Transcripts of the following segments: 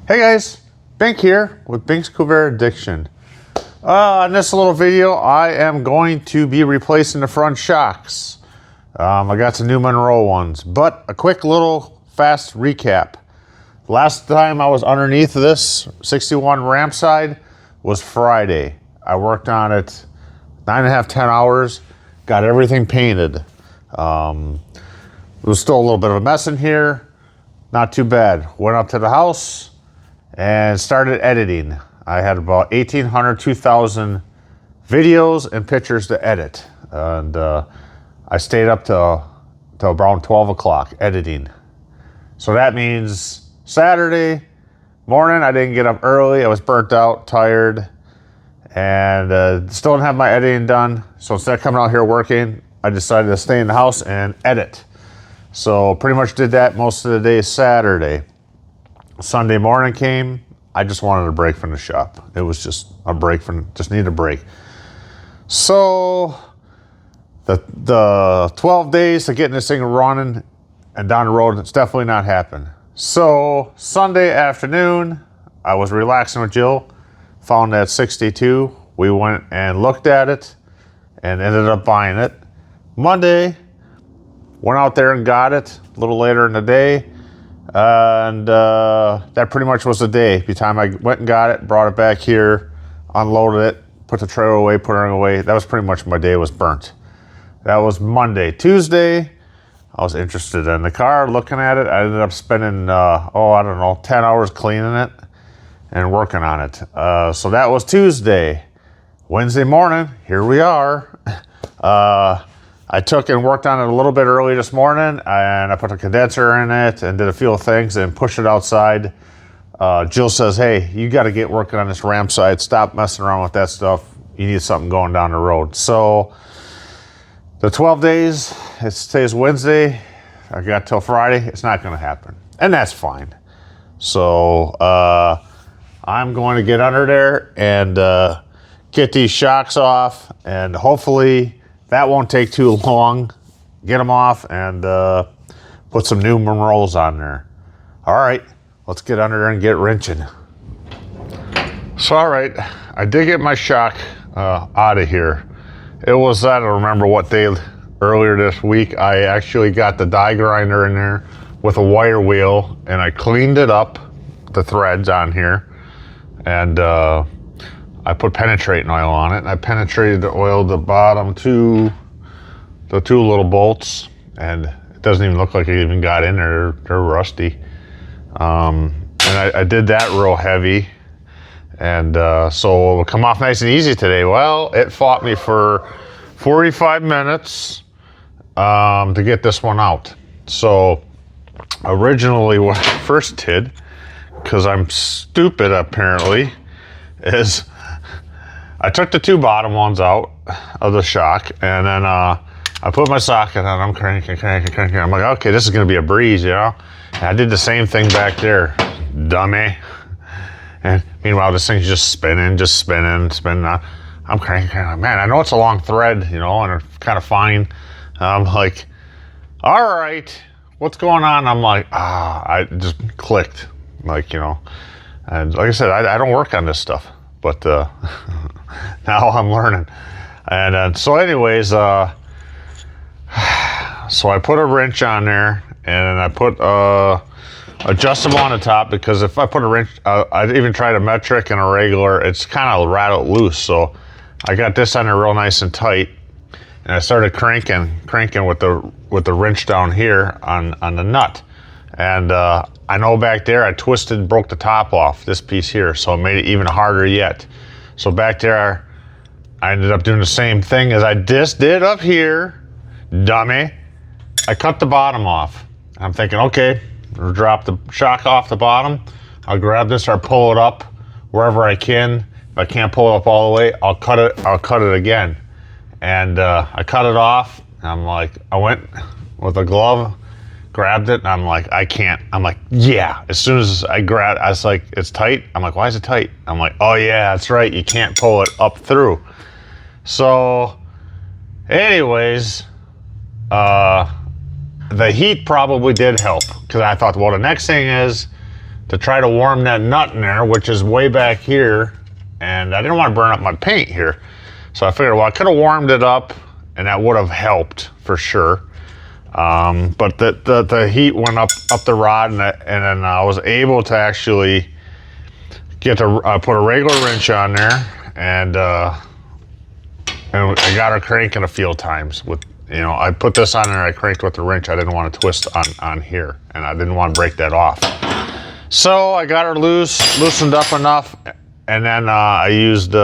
Hey guys, Bink here with Bink's Corvair Addiction. In this little video, I am going to be replacing the front shocks. I got some new Monroe ones, but a quick little fast recap. Last time I was underneath this 61 Rampside was Friday. I worked on it 9.5, 10 hours, got everything painted. It was still a little bit of a mess in here, not too bad. Went up to the house and started editing. I had about 1,800, 2,000 videos and pictures to edit. And I stayed up till around 12 o'clock editing. So that means Saturday morning, I didn't get up early. I was burnt out, tired, and still didn't have my editing done. So instead of coming out here working, I decided to stay in the house and edit. So pretty much did that most of the day Saturday. Sunday morning came, I just wanted a break from the shop. It was just a break just needed a break. So the 12 days to getting this thing running and down the road, it's definitely not happened. So Sunday afternoon, I was relaxing with Jill, found that 62. We went and looked at it and ended up buying it. Monday, went out there and got it a little later in the day. And that pretty much was the day. By the time I went and got it, brought it back here, unloaded it, put the trailer away, put it away. That was pretty much my day was burnt. That was Monday. Tuesday, I was interested in the car, looking at it. I ended up spending, 10 hours cleaning it and working on it. So that was Tuesday. Wednesday morning, here we are. I took and worked on it a little bit early this morning, and I put a condenser in it and did a few things and pushed it outside. Jill says, hey, you got to get working on this Rampside. Stop messing around with that stuff. You need something going down the road. So the 12 days, it stays Wednesday. I got till Friday. It's not going to happen, and that's fine. So I'm going to get under there and get these shocks off, and hopefully that won't take too long. Get them off and put some new Monroes on there. All right, let's get under there and get wrenching. So, all right, I did get my shock out of here. It was, I don't remember what day earlier this week, I actually got the die grinder in there with a wire wheel, and I cleaned it up, the threads on here, and I put penetrating oil on it, and I penetrated the oil the bottom to the two little bolts, and it doesn't even look like it even got in there. They're rusty. And I did that real heavy, and so it will come off nice and easy today. Well, it fought me for 45 minutes to get this one out. So originally what I first did, because I'm stupid apparently, is I took the two bottom ones out of the shock, and then I put my socket on. I'm cranking. I'm like, okay, this is gonna be a breeze, you know? And I did the same thing back there, dummy. And meanwhile, this thing's just spinning. I'm cranking. Man, I know it's a long thread, you know, and it's kind of fine. I'm like, all right, what's going on? I'm like, I just clicked, like, you know. And like I said, I don't work on this stuff, but now I'm learning. And so anyways, so I put a wrench on there, and I put adjustable on the top, because if I put a wrench, I even tried a metric and a regular, it's kind of rattled loose. So I got this on there real nice and tight, and I started cranking with the wrench down here on the nut. And I know back there I twisted and broke the top off this piece here, so it made it even harder yet. So back there I ended up doing the same thing as I just did up here, dummy. I cut the bottom off. I'm thinking, okay, I'll drop the shock off the bottom. I'll grab this or pull it up wherever I can. If I can't pull it up all the way, I'll cut it again. And I cut it off. I'm like, I went with a glove, grabbed it, and I'm like, I can't. I'm like, yeah. As soon as I grabbed, I was like, it's tight. I'm like, why is it tight? I'm like, oh yeah, that's right. You can't pull it up through. So anyways, the heat probably did help, because I thought, well, the next thing is to try to warm that nut in there, which is way back here. And I didn't want to burn up my paint here. So I figured, well, I could have warmed it up and that would have helped for sure. But the heat went up the rod, and then I was able to actually get to put a regular wrench on there, and I got her cranking a few times with, you know, I put this on there, I cranked with the wrench. I didn't want to twist on here, and I didn't want to break that off. So I got her loosened up enough, and then I used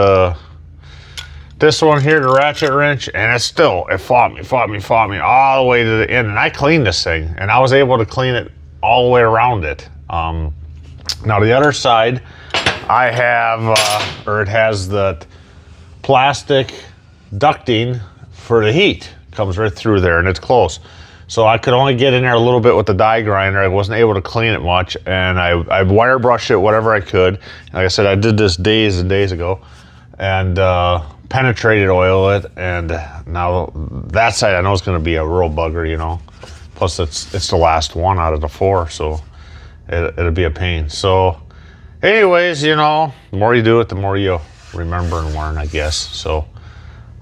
this one here, the ratchet wrench, and it fought me all the way to the end. And I cleaned this thing, and I was able to clean it all the way around it. Now the other side, I have, it has the plastic ducting for the heat. Comes right through there, and it's close. So I could only get in there a little bit with the die grinder. I wasn't able to clean it much, and I wire brushed it whatever I could. Like I said, I did this days and days ago, and penetrated oil it, and now that side I know is going to be a real bugger, you know. Plus it's the last one out of the 4, so it'll be a pain. So anyways, you know, the more you do it, the more you remember and learn, I guess. So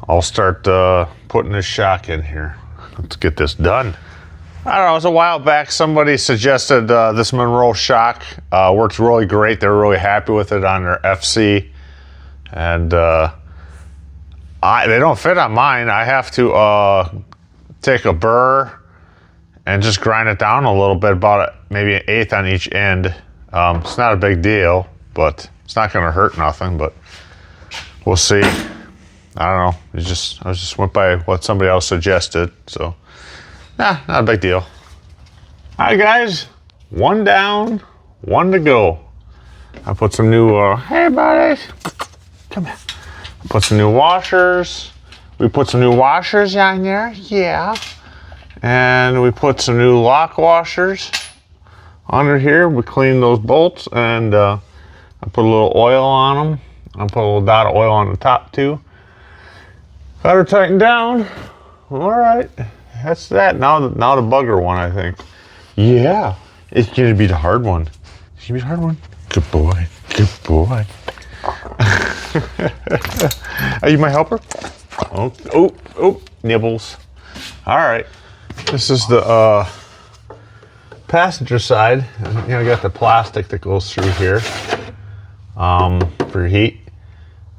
I'll start putting this shock in here. Let's get this done. I don't know, it was a while back, somebody suggested this Monroe shock. Works really great. They're really happy with it on their FC. And they don't fit on mine. I have to take a burr and just grind it down a little bit, about maybe an 1/8 on each end. It's not a big deal, but it's not gonna hurt nothing, but we'll see. I don't know. I just went by what somebody else suggested, so not a big deal. All right, guys, 1 down, 1 to go. I put some new, hey buddies, come here. I put some new washers. We put some new washers on there, yeah. And we put some new lock washers under here. We cleaned those bolts, and I put a little oil on them. I put a little dot of oil on the top too. Got her tightened down. All right, that's that. Now the bugger one, I think. Yeah, it's gonna be the hard one. It's gonna be the hard one. Good boy, good boy. Are you my helper? Oh, nibbles. All right, this is the passenger side. You know, you got the plastic that goes through here for heat.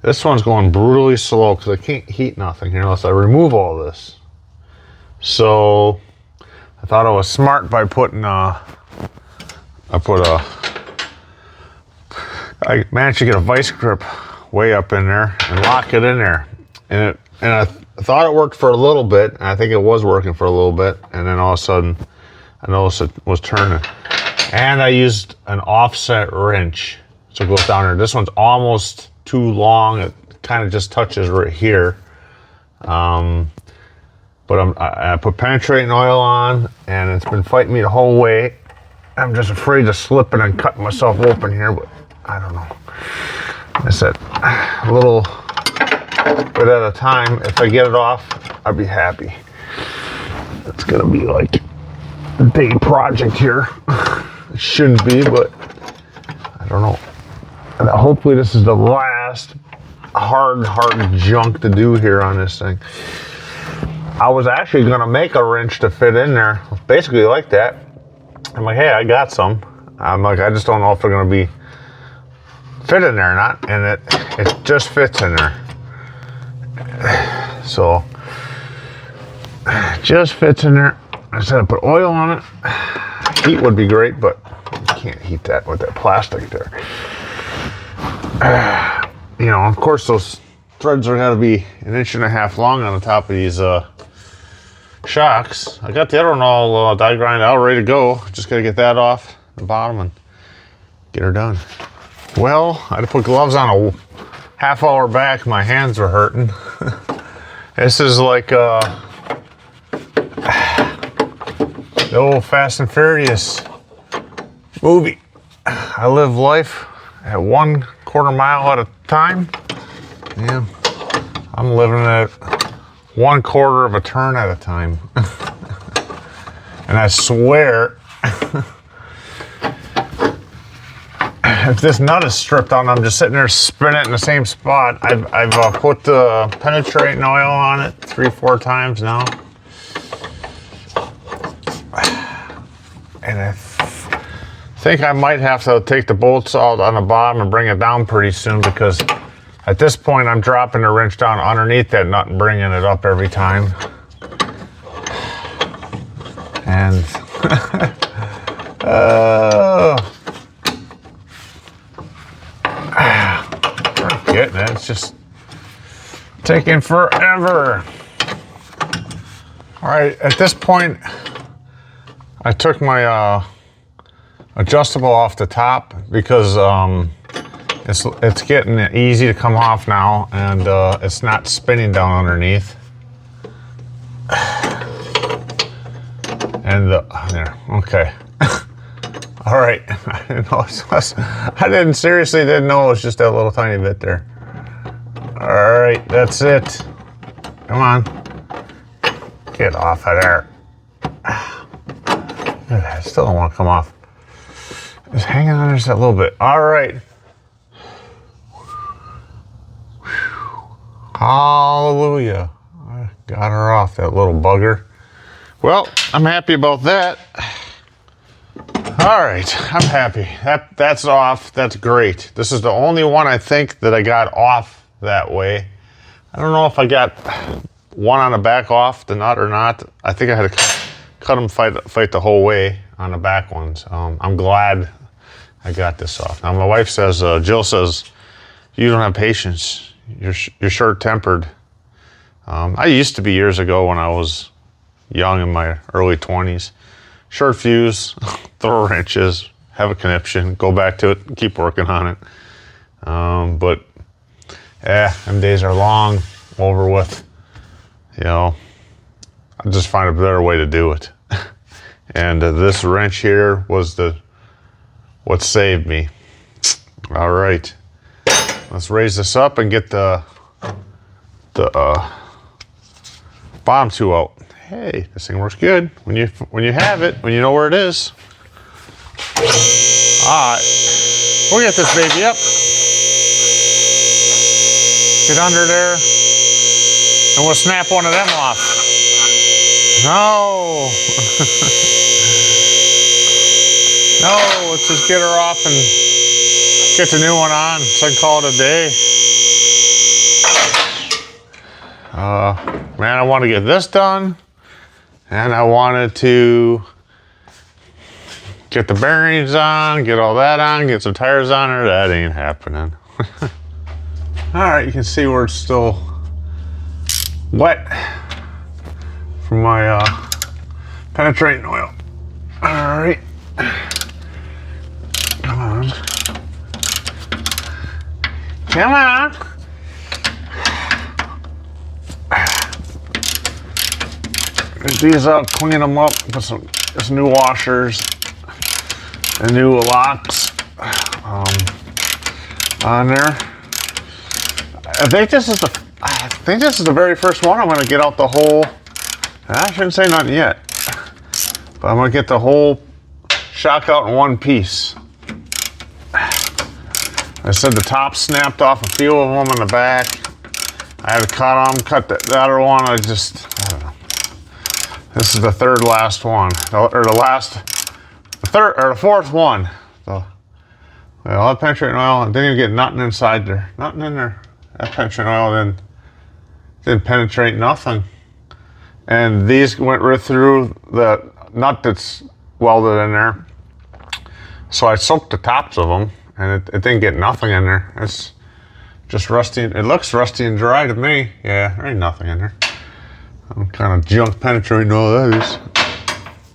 This one's going brutally slow because I can't heat nothing here unless I remove all this. So I thought I was smart by putting I managed to get a vice grip way up in there and lock it in there. And I thought it worked for a little bit, and I think it was working for a little bit, and then all of a sudden I noticed it was turning. And I used an offset wrench, so it goes down there. This one's almost too long. It kind of just touches right here. But I put penetrating oil on, and it's been fighting me the whole way. I'm just afraid of slipping and cutting myself open here, but I don't know. I said, a little bit at a time. If I get it off, I'll be happy. It's gonna be like a big project here. It shouldn't be, but I don't know. And hopefully this is the last hard junk to do here on this thing. I was actually gonna make a wrench to fit in there, basically like that. I'm like, hey, I got some. I'm like, I just don't know if they're gonna be fit in there or not, and it just fits in there. So it just fits in there. I said I put oil on it. Heat would be great, but you can't heat that with that plastic there. You know, of course, those threads are gonna be 1.5 inches long on the top of these shocks. I got the other one all die grinded out, ready to go. Just gotta get that off the bottom and get her done. Well, I had to put gloves on a half hour back. My hands were hurting. This is like the old Fast and Furious movie. I live life at 1/4 mile at a time. Yeah, I'm living at 1/4 of a turn at a time. And I swear, if this nut is stripped out and I'm just sitting there spinning it in the same spot, I've put the penetrating oil on it 3-4 times now. And I think I might have to take the bolts out on the bottom and bring it down pretty soon, because at this point I'm dropping the wrench down underneath that nut and bringing it up every time. And getting it. It's just taking forever. All right, at this point, I took my adjustable off the top because it's getting easy to come off now, and it's not spinning down underneath. And there, okay. All right, I didn't know seriously didn't know it was just that little tiny bit there. All right, that's it. Come on, get off of there. I still don't want to come off. Just hanging on there just a little bit. All right. Hallelujah. I got her off, that little bugger. Well, I'm happy about that. All right, I'm happy. That's off. That's great. This is the only one I think that I got off that way. I don't know if I got one on the back off the nut or not. I think I had to cut them fight the whole way on the back ones. I'm glad I got this off. Now my wife says, Jill says, you don't have patience. You're short-tempered. I used to be years ago when I was young, in my early 20s. Short fuse, throw wrenches, have a conniption, go back to it, keep working on it. But them days are long over with. You know, I just find a better way to do it. And this wrench here was what saved me. All right, let's raise this up and get the bottom two out. Hey, this thing works good when you have it, when you know where it is. All right, we'll get this baby up. Get under there, and we'll snap one of them off. No. No, let's just get her off and get the new one on, so I can call it a day. Man, I want to get this done. And I wanted to get the bearings on, get all that on, get some tires on her. That ain't happening. All right, you can see where it's still wet from my penetrating oil. All right. Come on. Come on. These up, clean them up with some new washers and new locks on there. I think this is the very first one I'm going to get out the whole. I shouldn't say nothing yet, but I'm going to get the whole shock out in one piece. I said the top snapped off a few of them in the back. I had to cut the other one. I don't know. This is the third last one, or the fourth one. So, well, that penetrating oil, didn't even get nothing inside there. Nothing in there. That penetrating oil didn't penetrate nothing. And these went right through the nut that's welded in there. So I soaked the tops of them, and it didn't get nothing in there. It's just rusty. It looks rusty and dry to me. Yeah, there ain't nothing in there. I'm kind of junk penetrating all that is.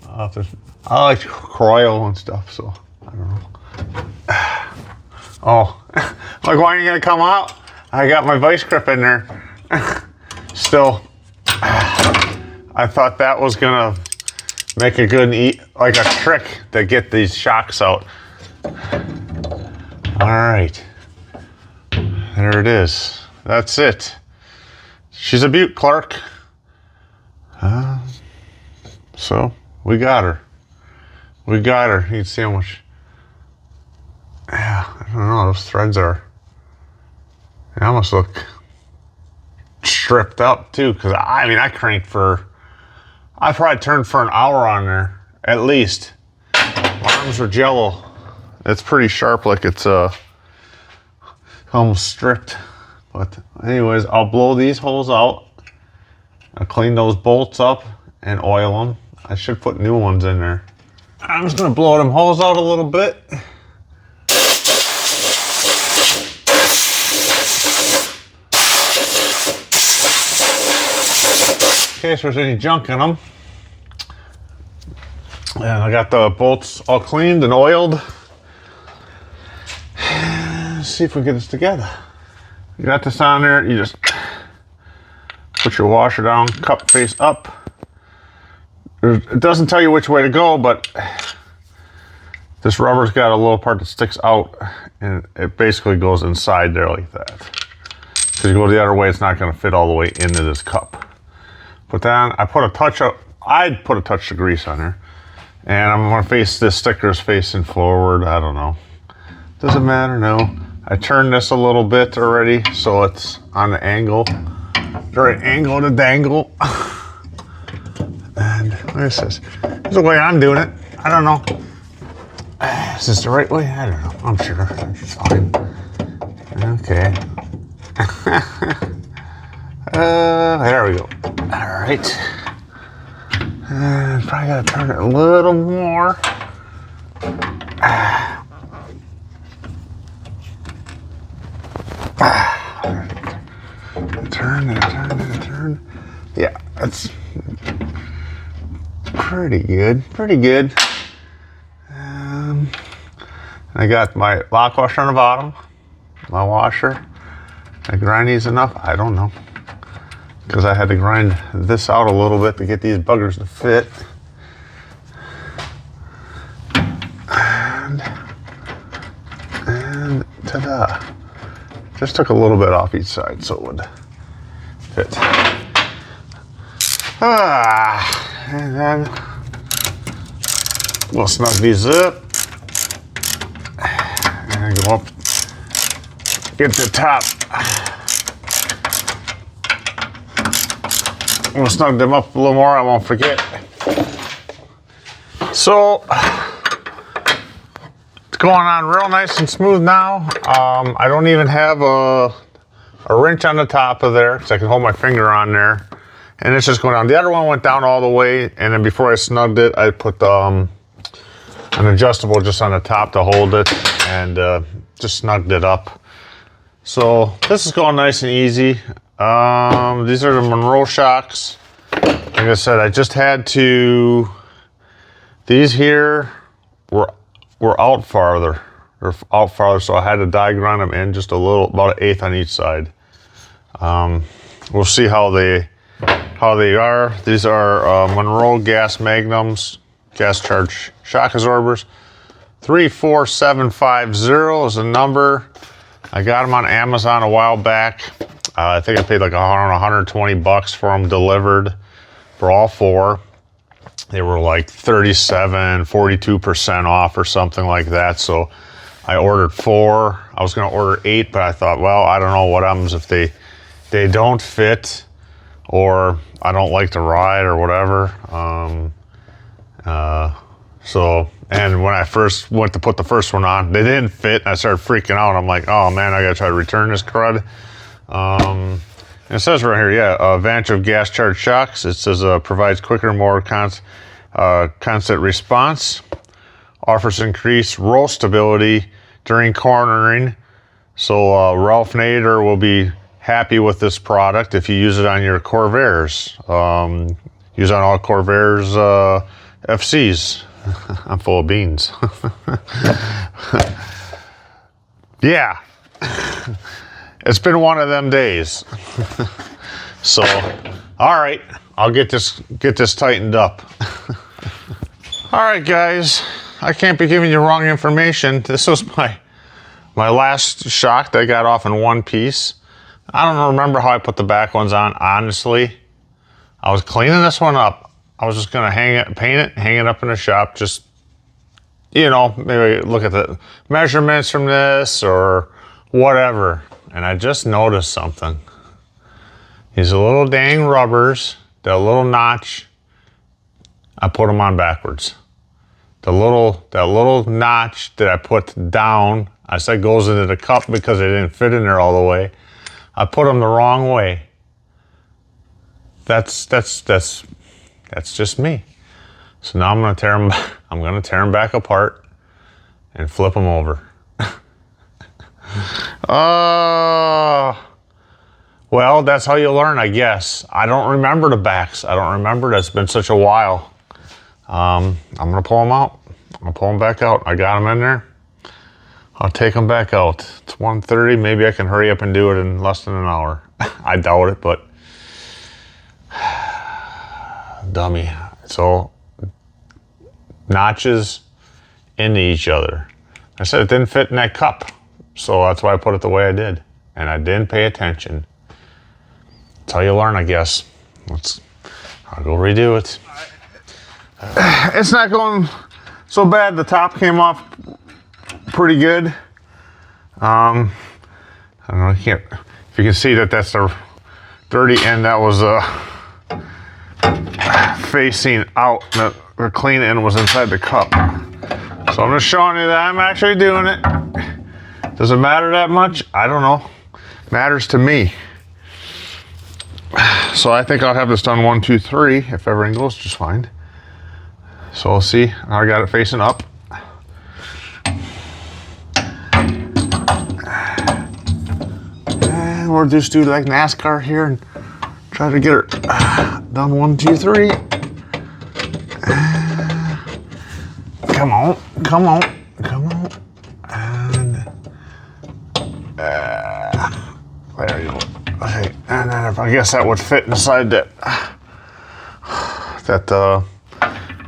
I like cryo and stuff, so I don't know. Oh, like, why ain't you gonna come out? I got my vice grip in there. Still, I thought that was gonna make a good like a trick to get these shocks out. All right, there it is. That's it. She's a beaut, Clark. So we got her. You can see how much. Yeah, I don't know, those threads they almost look stripped up too, because I mean, I probably turned for an hour on there, at least. My arms were jello. It's pretty sharp, like it's almost stripped. But anyways, I'll blow these holes out. I'll clean those bolts up and oil them. I should put new ones in there. I'm just gonna blow them holes out a little bit. In case there's any junk in them. And I got the bolts all cleaned and oiled. Let's see if we get this together. You got this on there, you just put your washer down, cup face up. It doesn't tell you which way to go, but this rubber's got a little part that sticks out, and it basically goes inside there like that. Because you go the other way, it's not going to fit all the way into this cup. Put that on. I'd put a touch of grease on there. And I'm going to face this sticker's facing forward. I don't know. Doesn't matter, no. I turned this a little bit already, so it's on the angle. The right angle to dangle. And what is this? This is the way I'm doing it. I don't know. Is this the right way? I don't know. I'm sure. It's fine. Okay. There we go. All right. Probably gotta turn it a little more. Turn. Yeah, that's pretty good. I got my lock washer on the bottom, my washer. I grind these enough? I don't know. Because I had to grind this out a little bit to get these buggers to fit. And ta-da. Just took a little bit off each side so it would fit. And then we'll snug these up. And go up, get the top. I'm gonna snug them up a little more, I won't forget. So, it's going on real nice and smooth now. I don't even have a wrench on the top of there, because I can hold my finger on there. And it's just going down. The other one went down all the way, and then before I snugged it, I put an adjustable just on the top to hold it, and just snugged it up. So this is going nice and easy. These are the Monroe shocks. Like I said, I just had to, these here were out farther, so I had to die grind them in just a little, about 1/8 on each side. We'll see how they are. These are Monroe Gas-Magnums, gas charge shock absorbers. 34750 is the number. I got them on Amazon a while back. I think I paid like $120 for them delivered for all four. They were like 42% off or something like that. So I ordered 4. I was gonna order 8, but I thought, well, I don't know what happens if they don't fit, or I don't like to ride or whatever. And when I first went to put the first one on, they didn't fit, and I started freaking out. I'm like, oh man, I gotta try to return this crud. And it says right here, advantage of gas charge shocks. It says provides quicker, more constant response, offers increased roll stability during cornering. So Ralph Nader will be happy with this product if you use it on your Corvairs. Use on all Corvairs FCs. I'm full of beans. Yeah. It's been one of them days. So, all right, I'll get this tightened up. All right, guys, I can't be giving you wrong information. This was my last shock that I got off in one piece. I don't remember how I put the back ones on, honestly. I was cleaning this one up. I was just gonna paint it, hang it up in the shop, just you know, maybe look at the measurements from this or whatever. And I just noticed something. These little dang rubbers, that little notch, I put them on backwards. That little notch that I put down, I said goes into the cup because it didn't fit in there all the way. I put them the wrong way. That's just me. So now I'm gonna tear them. I'm gonna tear them back apart and flip them over. Well, that's how you learn, I guess. I don't remember the backs. I don't remember. That's been such a while. I'm gonna pull them out. I'm gonna pull them back out. I got them in there. I'll take them back out. It's 1:30. Maybe I can hurry up and do it in less than an hour. I doubt it, but dummy. So notches into each other. I said it didn't fit in that cup, so that's why I put it the way I did, and I didn't pay attention. That's how you learn, I guess. I'll go redo it. It's not going so bad. The top came off pretty good. I don't know. If you can see that, that's the dirty end. That was facing out. The clean end was inside the cup. So I'm just showing you that I'm actually doing it. Does it matter that much? I don't know. Matters to me. So I think I'll have this done 1, 2, 3 if everything goes just fine. So we'll see. I got it facing up. And we'll just do like NASCAR here and try to get her done 1, 2, 3. Come on, come on, come on. And there you go. Okay, and then I guess that would fit inside that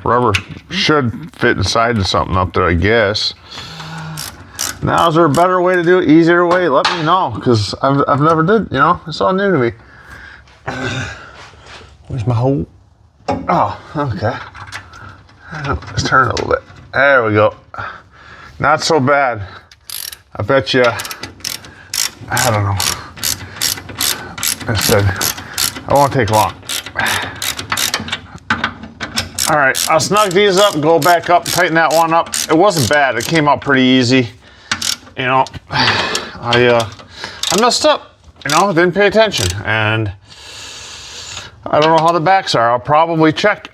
rubber should fit inside of something up there, I guess. Now, is there a better way to do it? Easier way? Let me know, because I've never did, you know? It's all new to me. Where's my hole? Oh, okay. Let's turn it a little bit. There we go. Not so bad. I bet you, I don't know. I said, it won't take long. All right, I'll snug these up, go back up, tighten that one up. It wasn't bad, it came out pretty easy. You know, I messed up, you know, didn't pay attention. And I don't know how the backs are. I'll probably check.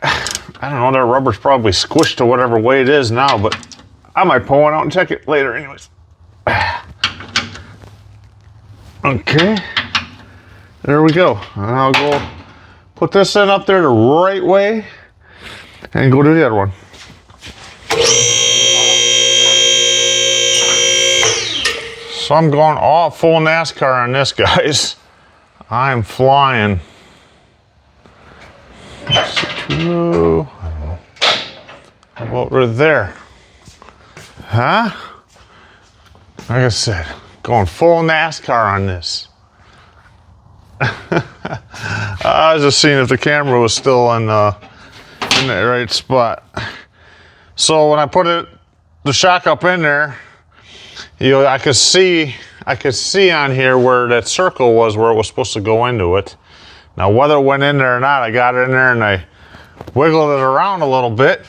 I don't know, their rubber's probably squished to whatever way it is now, but I might pull one out and check it later anyways. Okay, there we go. And I'll go put this in up there the right way and go to the other one. So I'm going all full NASCAR on this, guys. I'm flying. How about right there? Huh? Like I said, going full NASCAR on this. I was just seeing if the camera was still in the right spot. So when I put the shock up in there, you know, I could see on here where that circle was, where it was supposed to go into it. Now, whether it went in there or not, I got it in there and I wiggled it around a little bit.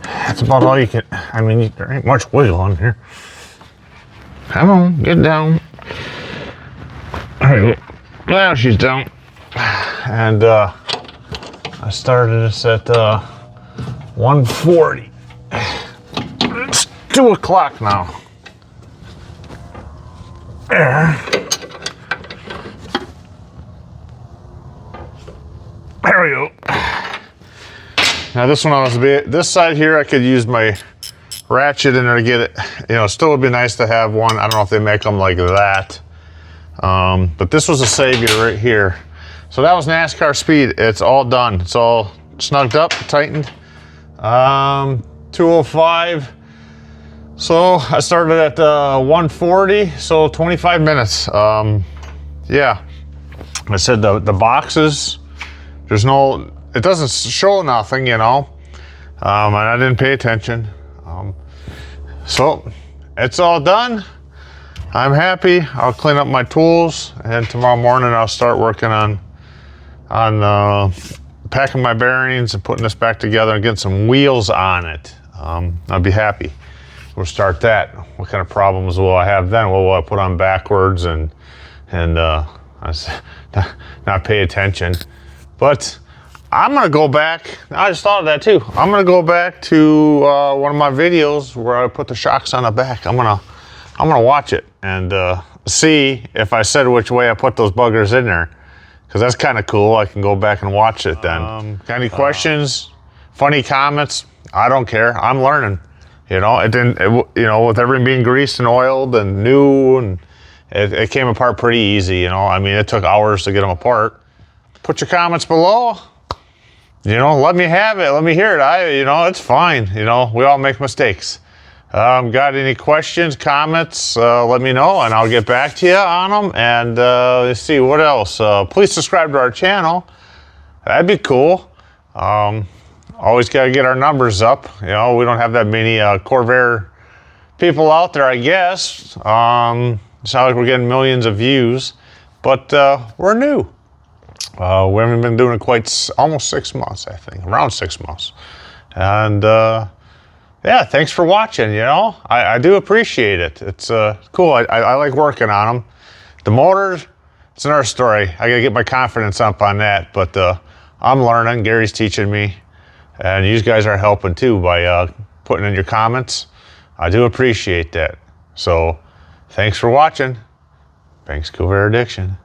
That's about all you can. I mean, there ain't much wiggle on here. Come on, get down. All right, now she's down. And I started this at 1:40. It's 2 o'clock now. There we go. Now this one this side here, I could use my ratchet in there to get it. You know, still would be nice to have one. I don't know if they make them like that. But this was a savior right here. So that was NASCAR speed. It's all done. It's all snugged up, tightened. 205. So I started at 140, so 25 minutes. Yeah, I said the boxes, it doesn't show nothing, you know. and I didn't pay attention. So it's all done. I'm happy. I'll clean up my tools, and tomorrow morning I'll start working on packing my bearings and putting this back together and getting some wheels on it. I'll be happy. We'll start that. What kind of problems will I have then? What will I put on backwards and not pay attention? But I'm gonna go back. I just thought of that too. I'm gonna go back to one of my videos where I put the shocks on the back. I'm gonna watch it and see if I said which way I put those buggers in there, because that's kind of cool. I can go back and watch it then. Got any questions? Funny comments? I don't care. I'm learning. You know, with everything being greased and oiled and new, and it came apart pretty easy. You know, I mean, it took hours to get them apart. Put your comments below. You know, let me have it. Let me hear it. It's fine. You know, we all make mistakes. Got any questions, comments? Let me know, and I'll get back to you on them. And let's see what else. Please subscribe to our channel. That'd be cool. Always got to get our numbers up. You know, we don't have that many Corvair people out there, I guess. It's not like we're getting millions of views, but we're new. We haven't been doing it almost 6 months, I think, around 6 months. And yeah, thanks for watching. You know, I do appreciate it. It's cool. I like working on them. The motors, it's another story. I got to get my confidence up on that, but I'm learning. Gary's teaching me. And you guys are helping too by putting in your comments. I do appreciate that. So thanks for watching. Thanks, Corvair Addiction.